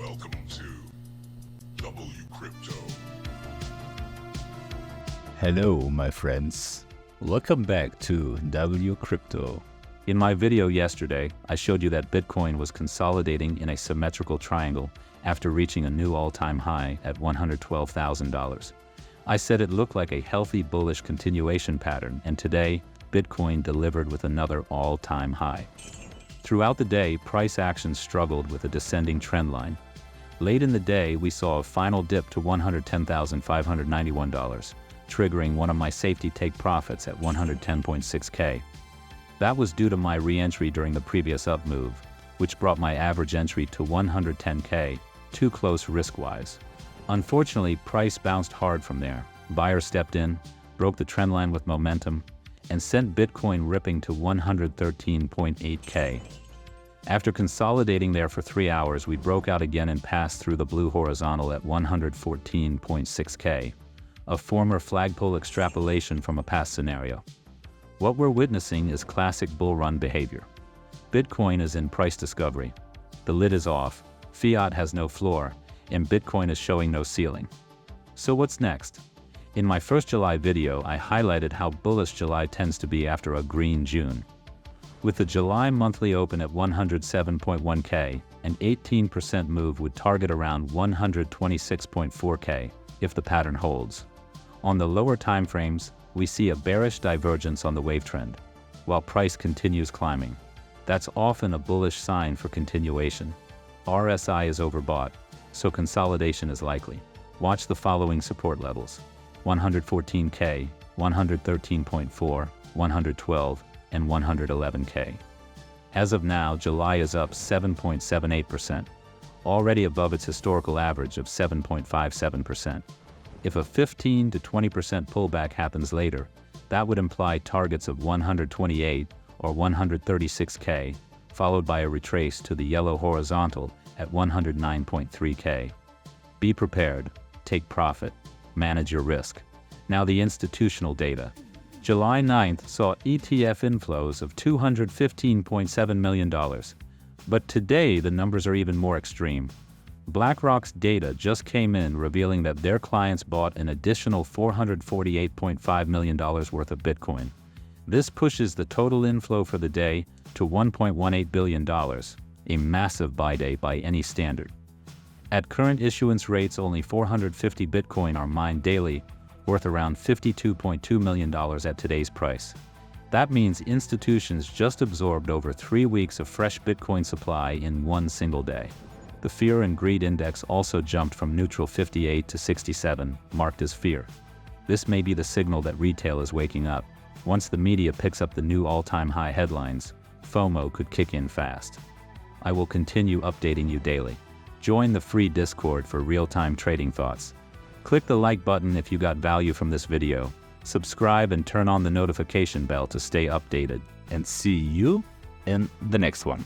Welcome to WCrypto. Hello, my friends. Welcome back to WCrypto. In my video yesterday, I showed you that Bitcoin was consolidating in a symmetrical triangle after reaching a new all-time high at $112,000. I said it looked like a healthy bullish continuation pattern, and today, Bitcoin delivered with another all-time high. Throughout the day, price action struggled with a descending trend line. Late in the day, we saw a final dip to $110,591, triggering one of my safety take profits at 110.6K. That was due to my re-entry during the previous up move, which brought my average entry to 110K, too close risk-wise. Unfortunately, price bounced hard from there. Buyers stepped in, broke the trend line with momentum, and sent Bitcoin ripping to 113.8K. After consolidating there for 3 hours, we broke out again and passed through the blue horizontal at 114.6K, a former flagpole extrapolation from a past scenario. What we're witnessing is classic bull run behavior. Bitcoin is in price discovery. The lid is off, fiat has no floor, and Bitcoin is showing no ceiling. So what's next? In my first July video, I highlighted how bullish July tends to be after a green June. With the July monthly open at 107.1K, an 18% move would target around 126.4K if the pattern holds. On the lower timeframes, we see a bearish divergence on the wave trend, while price continues climbing. That's often a bullish sign for continuation. RSI is overbought, so consolidation is likely. Watch the following support levels: 114K, 113.4, 112, and 111K. As of now, July is up 7.78%, already above its historical average of 7.57%. If a 15 to 20% pullback happens later, that would imply targets of 128 or 136K, followed by a retrace to the yellow horizontal at 109.3K. Be prepared, take profit, manage your risk. Now the institutional data. July 9th saw ETF inflows of $215.7 million. But today the numbers are even more extreme. BlackRock's data just came in revealing that their clients bought an additional $448.5 million worth of Bitcoin. This pushes the total inflow for the day to $1.18 billion, a massive buy day by any standard. At current issuance rates, only 450 Bitcoin are mined daily, worth around $52.2 million at today's price. That means institutions just absorbed over 3 weeks of fresh Bitcoin supply in one single day. The Fear and Greed Index also jumped from neutral 58 to 67, marked as fear. This may be the signal that retail is waking up. Once the media picks up the new all-time high headlines, FOMO could kick in fast. I will continue updating you daily. Join the free Discord for real-time trading thoughts. Click the like button if you got value from this video. Subscribe and turn on the notification bell to stay updated. And see you in the next one.